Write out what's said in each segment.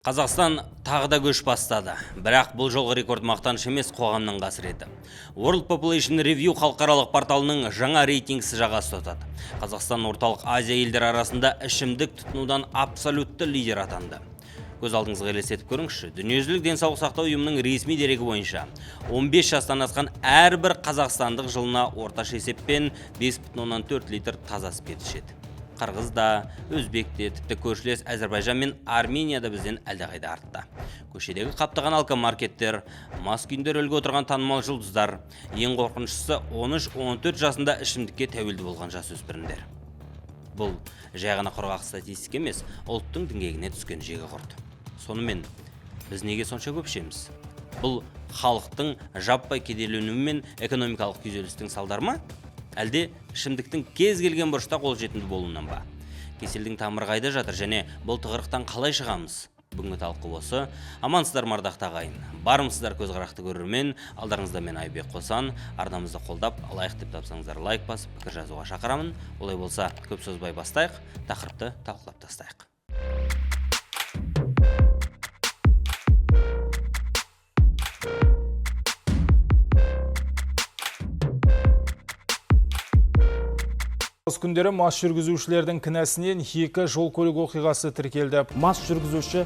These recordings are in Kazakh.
Қазақстан тағы да көш бастады. Бірақ бұл жолғы рекорд мақтаныш емес, қоғамның қасіреті. World Population Review халықаралық порталының жаңа рейтингісі жағасы тұтады. Қазақстан орталық Азия елдері арасында ішімдік тұтынудан абсолютті лидер атанды. Көз алдыңызға елестетіп көріңізші. Дүниежүзілік денсаулық сақтау ұйымының ресми дерегі бойынша 15 жастан асқан әрбір қазақстандық жылына орташа есеппен 5,4 литр таза спирт ішеді. Қырғызда, Өзбекте, тіпті көршілес Әзербайжан мен Арменияда бізден әлдеқайда артты. Көшедегі қаптаған алкомаркеттер, мас күйінде рөлге отырған танымал жұлдыздар, ең қорқыныштысы 13-14 жасында ішімдікке тәуелді болған жасөспірімдер. Бұл жай ғана құрғақ статистика емес, ұлттың діңгегіне түскен жегі құрт. Сонымен біз неге сонша көп ішеміз? Бұл халықтың жаппай кедейленуі мен экономикалық күйзелістің салдары ма? Әлде ішімдіктің кез келген бұрышта қолжетімді болуынан ба? Кеселдің тамыры қайда жатыр және бұл тығырықтан қалай шығамыз? Бүгінгі талқы осы. Амансыздар ардақты ағайын. Барымсыздар көзқарақты көрермен. Алдарыңызда мен Айбек Қосан. Арнамызды қолдап, лайк деп тапсаңыздар лайк басып, пікір жазуға шақырамын. Олай болса, көп созбай бастайық, тақырыпты талқылап тастайық. Осы күндері мас жүргізушілердің кінәсінен 2 жол көлік оқиғасы тіркелді. Мас жүргізуші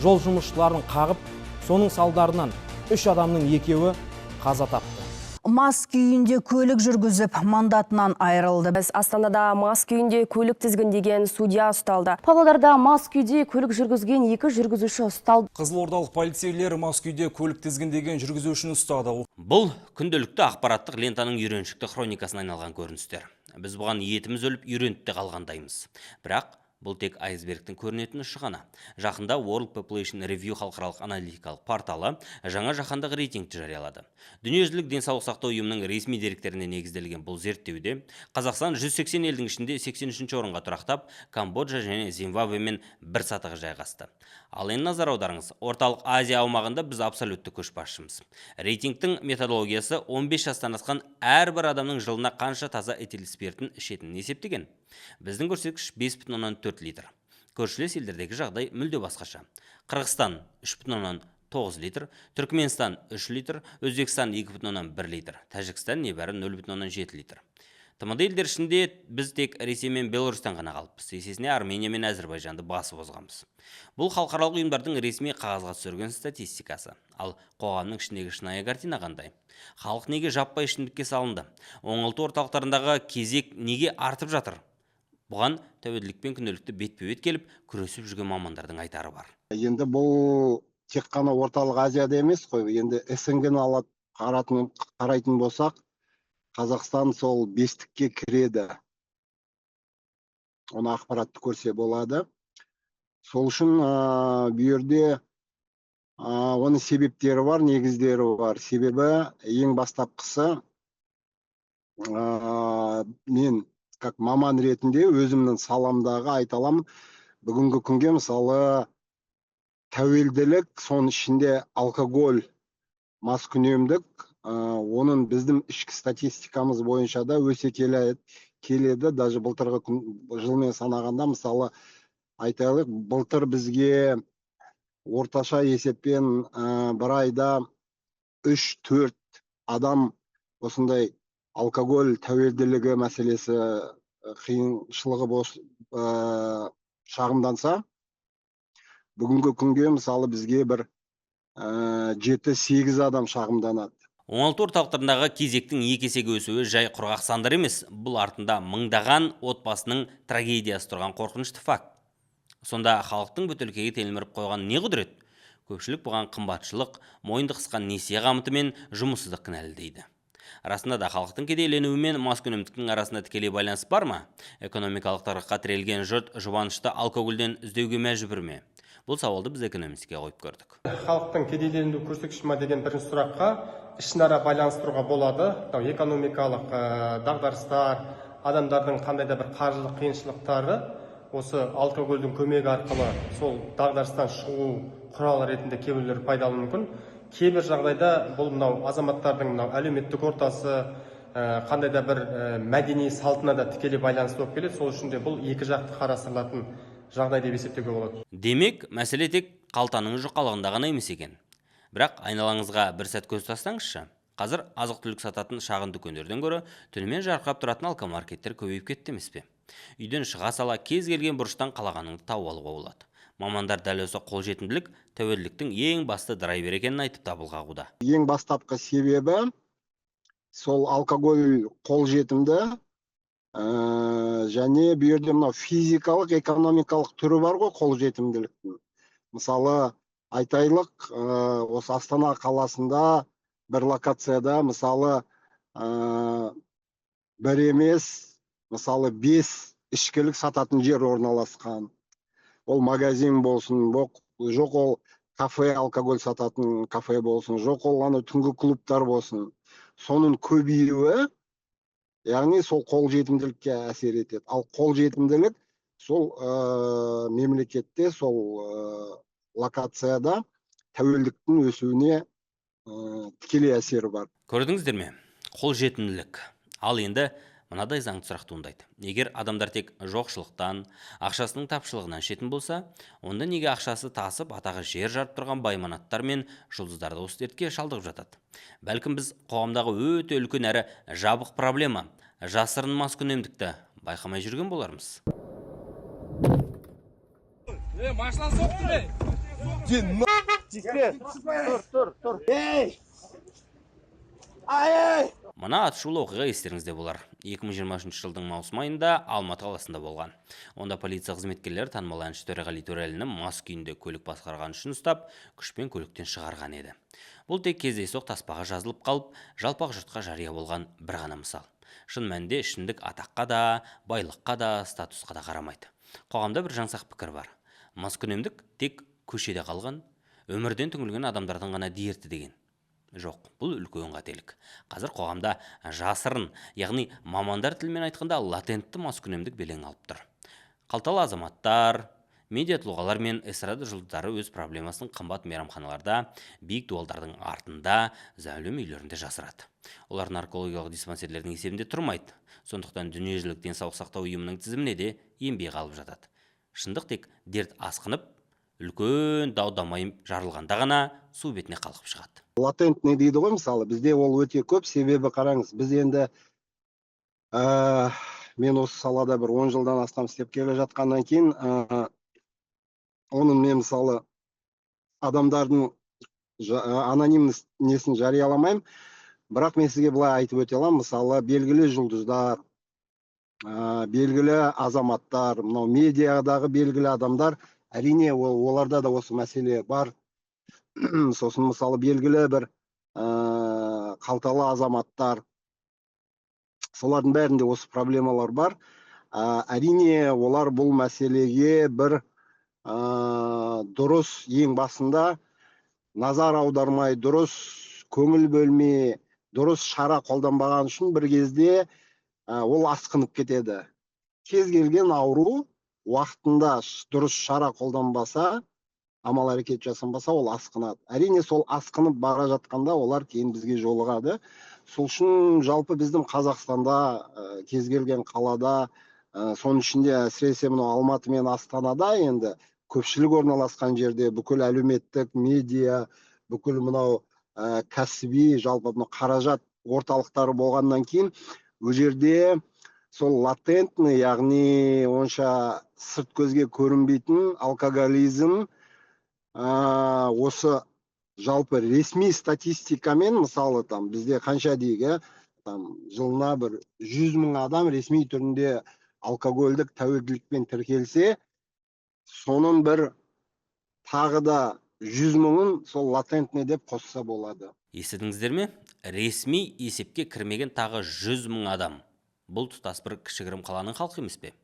жол жұмысшыларын қағып, соның салдарынан 3 адамның 2-і қаза тапты. Мас күйінде көлік жүргізіп, мандатынан айырылды. Астанада мас күйінде көлік тізгіндеген судья ұсталды. Павлодарда мас күйде көлік жүргізген 2 жүргізуші ұсталды. Қызылордалық полицейлер мас күйде көлік тізгіндеген жүргізушіні ұстады. Бұл күнделікті ақпараттық лентаның үйреншікті хроникасына айналған көріністер. Біз бұған етіміз өліп үйреніп те қалғандаймыз. Бірақ бұл тек айсбергтің көрінетін ұшы ғана. Жақында World Population Review халықаралық аналитикалық порталы жаңа жаһандық рейтингті жариялады. Дүниежүзілік денсаулық сақтау ұйымының ресми деректеріне негізделген бұл зерттеуде Қазақстан 180 елдің ішінде 83-ші орынға тұрақтап, Камбоджа және Зимбабвемен бір сатығы жайғасты. Ал енді назар аударыңыз, орталық Азия аумағында біз абсолютті көшбасшымыз. Рейтингтің методологиясы 15 жастан асқан әрбір адамның жылына қанша таза этил спиртін ішетінін есептеген. Біздің көрсеткіш 5,4 литр. Көршілес елдердегі жағдай мүлде басқаша. Қырғызстан 3,9 литр, Түркменстан 3 литр, Өзбекстан 2,1 литр, Тәжікстан небәрі 0,7 литр. ТМД елдер ішінде біз тек Ресей мен Беларусьтан ғана қалыппыз. Есесіне Армения мен Әзербайжанды басып озғанбыз. Бұл халықаралық ұйымдардың ресми қағазға түсірген статистикасы. Ал қоғамның ішіндегі шынайы картина қандай? Халық неге жаппай ішімдікке салынды? Оңалту орталықтарындағы кезек неге артып жатыр? Бұған тәуелділікпен күнделікті бетпе-бет келіп, күресіп жүрген мамандардың айтары бар. Енді бұл тек қана орталық Азияда емес қой. Енді СНГ-ні алып қарайтын болсақ, Қазақстан сол 5-ке кіреді. Оны ақпаратты көрсе болады. Сол үшін бұл жерде оның себептері бар, негіздері бар. Себебі ең бастапқысы мен как маман ретінде өзімнің саламдағы айталам. Бүгінгі күнге мысалы тәуелділік, соның ішінде алкоголь, маскүнемдік, оның біздің ішкі статистикамыз бойынша да өсе келеді. Даже былтырғы жылмен санағанда, мысалы айталық, былтыр бізге орташа есеппен бір айда 3-4 адам осындай алкоголь тәуелділігі мәселесі қиыншылығы шағымданса, бүгінгі күнге мысалы бізге бір 7-8 адам шағымданады. Оңалту орталықтарындағы кезектің 2 есеге өсуі жай құрғақ сандар емес. Бұл артында мыңдаған отбасының трагедиясы тұрған қорқынышты факт. Сонда халықтың бөтелкеге телміріп қойған не құдірет? Көпшілік бұған қымбатшылық, мойынды қысқан несие қамыты мен жұмыссыздық кінәлі дейді. Расында да халықтың кедейленуі мен маскүнемдіктің арасында тікелей байланыс бар ма? Экономикалық тығырыққа тірелген жұрт жұбанышты алкогольден іздеуге мәжбүр ме? Бұл сауалды біз экономистке қойып көрдік. Халықтың кедейленуі көрсеткіші ме деген бірінші сұраққа ішінара байланыстыруға болады. Экономикалық дағдарыстар, адамдардың қандай да бір қаржылық қиыншылықтары осы алкогольдің көмегі арқылы сол дағдарыстан шығу құралы ретінде кейбіреулер пайдалануы мүмкін. Кейбір жағдайда бұл азаматтардың әлеуметтік ортасы, қандай да бір мәдени салтына да тікелей байланысты болып келеді. Сол үшін де бұл екі жақты қарастырылатын жағдай деп есептеуге болады. Демек, мәселе тек қалтаның жұқалығында ғана емес екен. Бірақ айналаңызға бір сәт көз тастаңызшы. Қазір азық-түлік сататын шағын дүкендерден гөрі түнімен жарқырап тұратын алкомаркеттер көбейіп кетті емес пе? Үйден шыға сала кез келген бұрыштан қалағаныңды тауып алуға болады. Мамандар дәл осы қолжетімділік тәуелділіктің ең басты драйвер екенін айтып дабыл қағуда. Ең бастапқы себебі сол алкоголь қолжетімді, және бұл жерде мынау физикалық, экономикалық түрі бар ғой қолжетімділіктің. Мысалы, айтайлық, осы Астана қаласында бір локацияда, мысалы, бір емес, мысалы, 5 ішкілік сататын жер орналасқан. Ол магазин болсын, жоқ ол кафе, алкоголь сататын кафе болсын, жоқ ол ана түнгі клубтар болсын. Соның көбеюі, яғни сол қолжетімділікке әсер етеді. Ал қолжетімділік сол мемлекетте, сол локацияда тәуелдіктің өсуіне тікелей әсері бар. Көрдіңіздер ме? Қолжетімділік. Ал енді мынадай заңды сұрақ туындайды. Егер адамдар тек жоқшылықтан, ақшасының тапшылығынан шетін болса, онда неге ақшасы тасып, атағы жер жарып тұрған байманаттар мен жұлдыздарды осы дертке шалдығып жатады? Бәлкім біз қоғамдағы өте үлкен әрі жабық проблема, жасырын маскүнемдікті байқамай жүрген болармыз. Мына атышулы оқиға естеріңізде болар. 2023 жылдың маусым айында Алматы қаласында болған. Онда полиция қызметкерлері танымал әнші Төреғали Төрәліні мас күйінде көлік басқарған үшін ұстап, күшпен көліктен шығарған еді. Бұл тек кездейсоқ таспаға жазылып қалып, жалпақ жұртқа жария болған бір ғана мысал. Шын мәнінде ішімдік атаққа да, байлыққа да, статусқа да қарамайды. Қоғамда бір жаңсақ пікір бар. Маскүнемдік тек көшеде қалған, өмірден түңілген адамдардың ғана дерті деген. Жоқ, бұл үлкен қателік. Қазір қоғамда жасырын, яғни мамандар тілмен айтқанда латентті маскүнемдік белең алып тұр. Қалталы азаматтар, медиа тұлғалар мен эстрада жұлдыздары өз проблемасын қымбат мейрамханаларда, биік дуалдардың артында, зәулім үйлерінде жасырады. Олар наркологиялық диспансерлердің есебінде тұрмайды. Сондықтан дүниежүзілік денсаулық сақтау ұйымының тізіміне де енбей қалып жатады. Шындық тек дерт асқынып, үлкен дау-дамай жарылғанда ғана су бетіне қалқып шығады. Латентный дейді ғой, мысалы, бізде ол өте көп, себебі қараңыз, біз енді мен осы салада бір 10 жылдан астам істеп келе жатқаннан кейін, оның мен мысалы адамдардың анонимный несін жарияламаймын, бірақ мен сізге былай айтып өте аламын, мысалы, белгілі жұлдыздар, белгілі азаматтар, мынау медиадағы белгілі адамдар, әрине оларда да осы мәселе бар. Сосын мысалы белгілі бір қалталы азаматтар, солардың бәрінде осы проблемалар бар. Әрине олар бұл мәселеге бір дұрыс, ең басында назар аудармай, дұрыс көңіл бөлмей, дұрыс шара қолданбаған үшін бір кезде ол асқынып кетеді. Кез келген ауру уақытында дұрыс шара қолданбаса, амал әрекет жасанбаса, ол асқынады. Әрине сол асқынып бара жатқанда олар кейін бізге жолығады. Сол үшін жалпы біздің Қазақстанда, кез келген қалада, соның ішінде әсіресе мынау Алматы мен Астанада енді көпшілік орналасқан жерде бүкіл әлеуметтік медиа, бүкіл мынау кәсіби, жалпы қаражат орталықтары болғаннан кейін, ол жерде сол латентный, яғни онша сырт көзге көрінбейтін алкоголизм осы жалпы ресми статистикамен, мысалы, бізде қанша дейік, жылына бір 100 мың адам ресми түрінде алкогольдік тәуелділікпен тіркелсе, соның бір тағы да 100 мыңын сол латентный деп қосса болады. Естідіңіздер ме? Ресми есепке кірмеген тағы 100 мың адам. Бұл тұтас бір кішігірім қаланың халқы емес пе?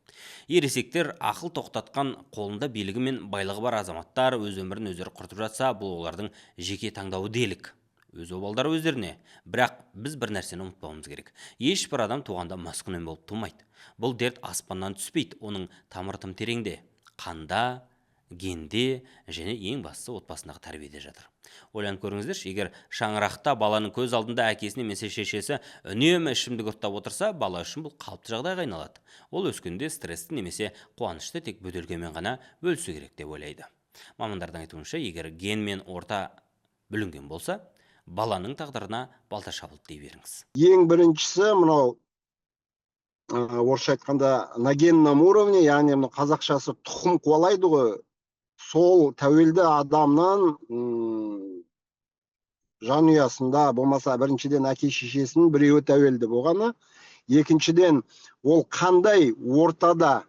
Ересектер ақыл тоқтатқан, қолында билігі мен байлығы бар азаматтар өз өмірін өздері құртып жатса, бұл олардың жеке таңдауы делік. Өз обалдары өздеріне. Бірақ біз бір нәрсені ұмытпауымыз керек. Ешбір адам туғанда маскүнем болып тумайды. Бұл дерт аспаннан түспейді, оның тамыры тым тереңде. Қанда, генде және ең бастысы отбасындағы тәрбиеде жатыр. Ойланып көріңіздерші, егер шаңырақта баланың көз алдында әкесі немесе шешесі үнемі ішімдік ұрттап отырса, бала үшін бұл қалыпты жағдайға айналады. Ол өскенде стрессті немесе қуанышты тек бөтелкемен ғана бөлісу керек деп ойлайды. Мамандардың айтуынша, егер ген мен орта бүлінген болса, баланың тағдырына балта шабылды дей беріңіз. Ең біріншісі мынау орысша айтқанда на генном уровне, яғни мына қазақшасы тұқым қуалайды ғой. Сол тәуелді адамның жанұясында болмаса, біріншіден әке шешесінің біреуі тәуелді болғаны, екіншіден ол қандай ортада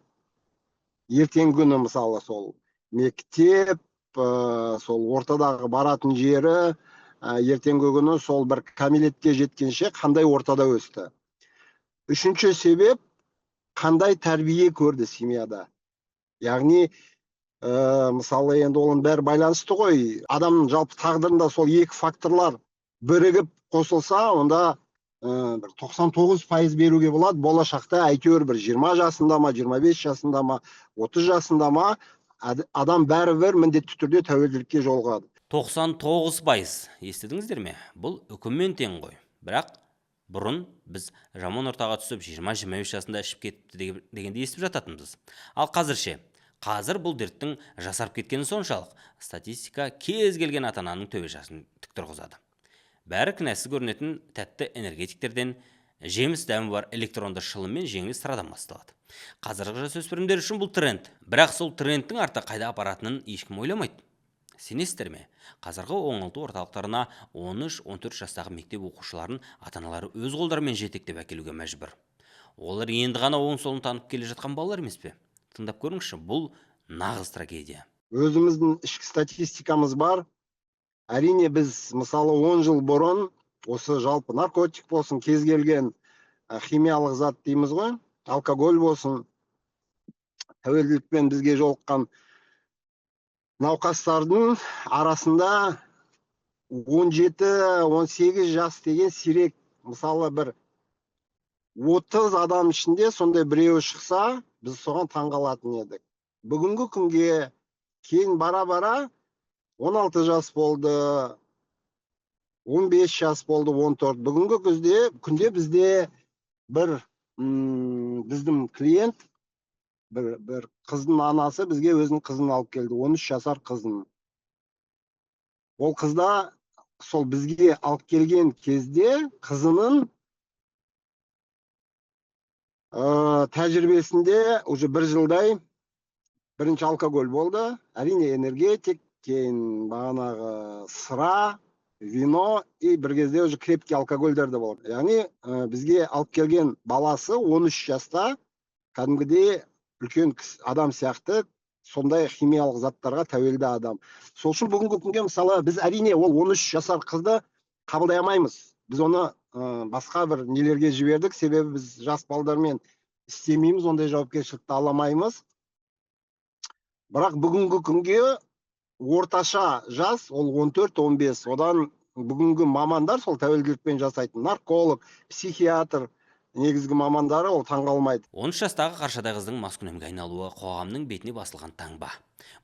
ертеңгі күні, мысалы сол мектеп, сол ортадағы баратын жері, ертеңгі күні сол бір кәмелетке жеткенше қандай ортада өсті. Үшінші себеп, қандай тәрбие көрді семьяда. Яғни мысалы енді оның бәрі байланысты ғой. Адамның жалпы тағдырында сол екі факторлар бірігіп қосылса, онда 99% беруге болады. Болашақта әйтеуір бір 20 жасында ма, 25 жасында ма, 30 жасында ма, адам бәрібір міндетті түрде тәуелділікке жолығады. 99%, естідіңіздер ме? Бұл үкіммен тең ғой. Бірақ бұрын біз жаман ортаға түсіп 20-25 жасында ішіп кетіпті дегенде естіп жататынбыз. Ал қазірше? Қазір бұл дерттің жасарып кеткені соншалық, статистика кез келген ата-ананың төбе-жасын тік тұрғызады. Бәрі кінәсіз көрінетін тәтті энергетиктерден, жеміс дәмі бар электронды шылым мен жеңіл sıрадан басталады. Қазіргі жасөспірімдер үшін бұл тренд, бірақ сол трендтің арты қайда апаратынын ешкім ойламайды. Сенесіздер ме? Қазіргі оңалту орталықтарына 13-14 жастағы мектеп оқушыларын ата-аналары өз қолдарымен жетектеп әкелуге мәжбүр. Олар енді ғана оң солын танып келе жатқан балалар емес пе? Тыңдап көріңізші, бұл нағыз трагедия. Өзіміздің ішкі статистикамыз бар. Әрине біз, мысалы 10 жыл бұрын, осы жалпы наркотик болсын, кез келген химиялық зат дейміз ғой, алкоголь болсын, тәуелділікпен бізге жолыққан науқастардың арасында 17-18 жас деген сирек. Мысалы бір 30 адам ішінде сондай біреуі шықса, біз соған таңғалатын едік. Бүгінгі күнге кейін бара-бара 16 жас болды, 15 жас болды, 14. Бүгінгі күнде бізде бір біздің клиент, бір қыздың анасы бізге өзінің қызын алып келді, 13 жасар қызын. Ол қызда сол бізге алып келген кезде қызының тәжірибесінде уже бір жылдай бірінші алкоголь болды. Әрине энергетик, кейін бағанағы сыра, вино и бір кезде уже крепкий алкогольдер де болды. Яғни бізге алып келген баласы 13 жаста кәдімгідей үлкен адам сияқты сондай химиялық заттарға тәуелді адам. Сол үшін бүгінгі күнге мысалы біз әрине ол 13 жасар қызды қабылдай алмаймыз. Біз оны басқа бір нелерге жібердік, себебі біз жас балдармен істемейміз, ондай жауапкершілікті аламаймыз. Бірақ бүгінгі күнге орташа жас ол 14-15. Одан бүгінгі мамандар сол тәуелділікпен жасайтын нарколог, психиатр негізгі мамандары ол таңғалмайды. 13 жастағы қаршадай қыздың маскүнемге айналуы қоғамның бетіне басылған таңба.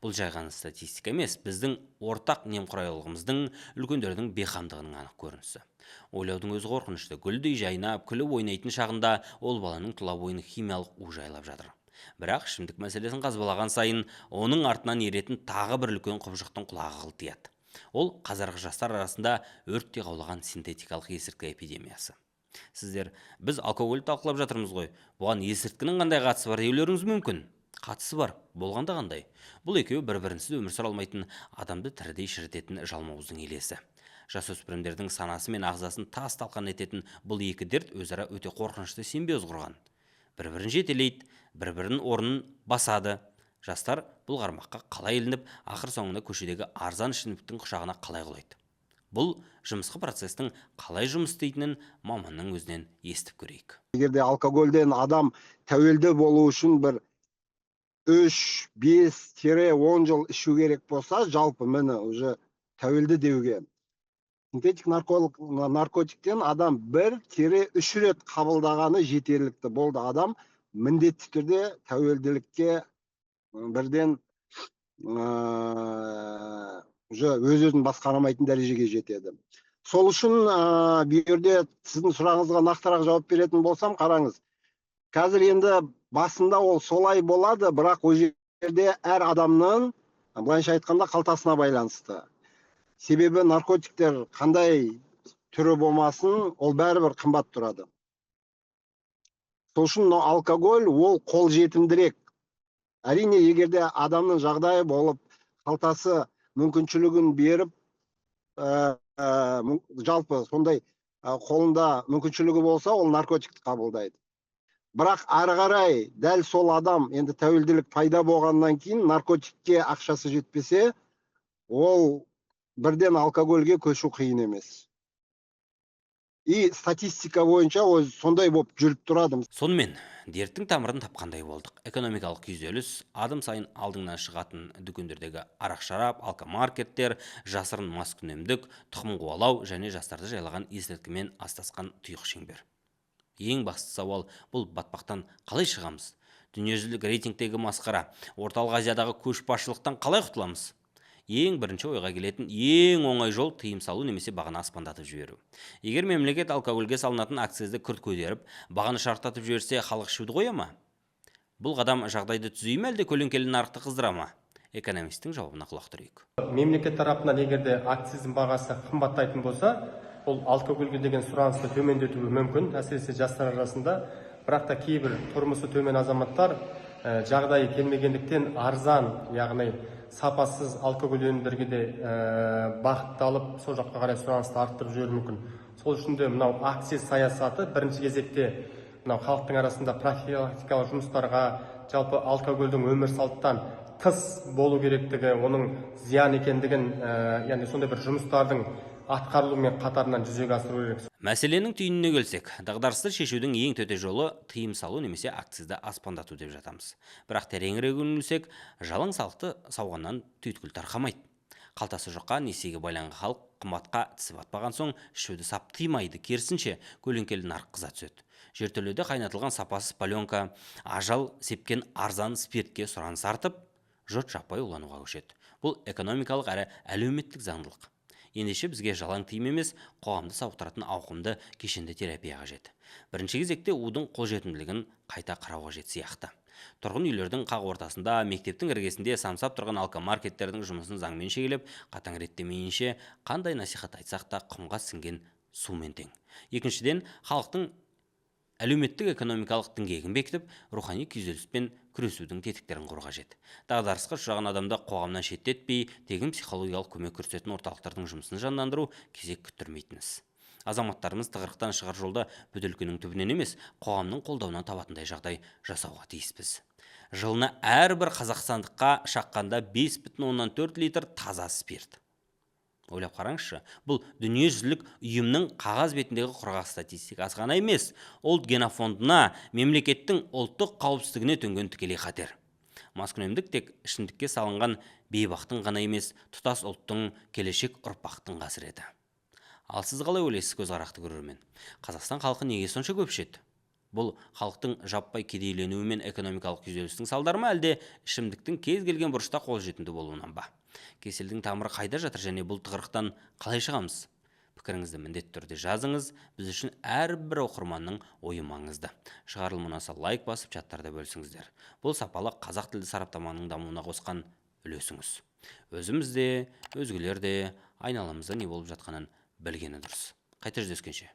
Бұл жай ғана статистика емес, біздің ортақ немқұрайлылығымыздың, үлкендердің бейқамдығының анық көрінісі. Ойлаудың өзі қорқынышты. Гүлдей жайнап, күліп ойнайтын шағында ол баланың тұла бойын химиялық у жайлап жатыр. Бірақ ішімдік мәселесін қазбалаған сайын, оның артынан еретін тағы бір үлкен құбыжықтың құлағы қылтияды. Ол қазіргі жастар арасында өрттей қаулаған синтетикалық есірткі эпидемиясы. Сіздер, біз алкоголь талқылап жатырмыз ғой. Бұған есірткінің қандай қатысы бар деулеріңіз мүмкін. Қатысы бар, болғанда қандай. Бұл екеуі бір-бірінсіз өмір сүре алмайтын, адамды тірідей шірітетін жалмауыздың елесі. Жасөспірімдердің санасы мен ағзасын тас-талқан ететін бұл екі дерт өзара өте қорқынышты симбиоз құрған. Бір-бірін жетелейді, бір-бірін орнын басады. Жастар бұл қармаққа қалай ілініп, ақыр соңында көшедегі арзан ішімдіктің құшағына қалай құлайды. Бұл жұмысқы процестің қалай жұмыс істейтінін маманның өзінен естіп көрейік. Егерде алкогольден адам тәуелді болу үшін бір 3-5-10 жыл ішу керек болса, жалпы мені уже тәуелді деуге. Синтетик наркотиктен адам 1-3 рет қабылдағаны жетерлікті болды. Адам міндетті түрде тәуелділікке бірден уже өз-өзін басқарамайтын дәрежеге жетеді. Сол үшін бұл жерде сіздің сұрағыңызға нақтырақ жауап беретін болсам, қараңыз. Қазір енді басында ол солай болады, бірақ ол жерде әр адамның, былайша айтқанда, қалтасына байланысты. Себебі наркотиктер қандай түрі болмасын, ол бәрібір қымбат тұрады. Сол үшін алкоголь ол қолжетімдірек. Әрине, егерде адамның жағдайы болып, қалтасы мүмкіншілігін беріп, жалпы сондай қолында мүмкіншілігі болса, ол наркотикті қабылдайды. Бірақ ары қарай дәл сол адам енді тәуелділік пайда болғаннан кейін наркотикке ақшасы жетпесе, ол бірден алкогольге көшу қиын емес. И статистика бойынша сондай болып жүріп тұрады. Сонымен, дерттің тамырын тапқандай болдық. Экономикалық күйзеліс, адым сайын алдыңнан шығатын дүкендердегі арақ-шарап, алкомаркеттер, жасырын маскүнемдік, тұқым қуалау және жастарды жайлаған есірткімен астасқан тұйық шеңбер. Ең басты сауал, бұл батпақтан қалай шығамыз? Дүниежүзілік рейтингтегі масқара, Орталық Азиядағы көшбасшылықтан қалай құтыламыз? Ең бірінші ойға келетін ең оңай жол тыйым салу немесе бағаны аспандатып жіберу. Егер мемлекет алкогольге салынатын акцизді күрт көтеріп, бағаны шарықтатып жіберсе, халық ішуді қоя ма? Бұл қадам жағдайды түзей ме, әлде көлеңкелі нарықты қыздыра ма? Экономистің жауабына құлақ түрейік. Мемлекет тарапынан егерде акциздің бағасы қымбаттайтын болса, ол алкогольге деген сұранысты төмендетуі мүмкін, әсіресе жастар арасында. Бірақ та кейбір тұрмысы төмен азаматтар жағдайы келмегендіктен арзан, яғни сапасыз алкоголь өнімдерге де бағытталып, сол жаққа қарай сұранысты арттырып жіберуі мүмкін. Сол үшін де мынау акциз саясаты бірінші кезекте мынау халықтың арасында профилактикалық жұмыстарға, жалпы алкогольдің өмір салттан тыс болу керектігі, оның зиян екендігін, яғни сондай бір жұмыстардың атқарылуымен қатарынан жүзеге асыру керек. Мәселенің түйініне келсек, дағдарысты шешудің ең төте жолы тыйым салу немесе акцизді аспандату деп жатамыз. Бірақ тереңірек үңілсек, жалаң салықты сауғаннан түйткіл тарқамайды. Қалтасы жұққа несиеге байланған халық қымбатқа тісі батпаған соң ішуді сап тыймайды, керісінше көлеңкелі нарық қыза түседі. Жертөледе қайнатылған сапасыз паленка, ажал сепкен арзан спиртке сұраныс артып, жұрт жаппай улануға көшеді. Бұл экономикалық әрі әлеуметтік заңдылық. Ендеше бізге жалаң тыйым емес, қоғамды сауықтыратын ауқымды кешенді терапия қажет. Бірінші кезекте удың қолжетімділігін қайта қарау қажет сияқты. Тұрғын үйлердің қақ ортасында, мектептің іргесінде самсап тұрған алкомаркеттердің жұмысын заңмен шегелеп, қатаң реттемейінше, қандай насихат айтсақ та құмға сіңген сумен тең. Екіншіден, халықтың әлеуметтік экономикалық діңгегін бекітіп, рухани күйзеліспен күресудің тетіктерін құру қажет. Дағдарысқа ұшыраған адамды қоғамнан шеттетпей, тегін психологиялық көмек көрсететін орталықтардың жұмысын жандандыру кезек күттірмейтін іс. Азаматтарымыз тығырықтан шығар жолда бөтелкенің түбінен емес, қоғамның қолдауынан табатындай жағдай жасауға тиіспіз. Жылына әрбір қазақстандыққа шаққанда 5,4 литр таза спирт. Ойлап қараңызшы, бұл дүниежүзілік ұйымның қағаз бетіндегі құрғақ статистикасы ғана емес, ұлт генофондына, мемлекеттің ұлттық қауіпсіздігіне төнген тікелей қатер. Маскүнемдік тек ішімдікке салынған бейбақтың ғана емес, тұтас ұлттың, келешек ұрпақтың қасіреті. Ал сіз қалай ойлайсыз, көзқарақты көрермен? Қазақстан халқы неге сонша көп ішеді? Бұл халықтың жаппай кедейленуі мен экономикалық күйзелістің салдары ма, әлде ішімдіктің кез келген бұрышта қолжетімді болуынан ба? Кеселдің тамыры қайда жатыр және бұл тығырықтан қалай шығамыз? Пікіріңізді міндетті түрде жазыңыз, біз үшін әрбір оқырманның ойы маңызды. Шығарылым ұнаса лайк басып, чаттарда бөлісіңіздер. Бұл сапалы қазақ тілді сараптаманың дамуына қосқан үлесіңіз. Өзіміз де, өзгелер де айналамызда не болып жатқанын білгені дұрыс. Қайта жүздескенше.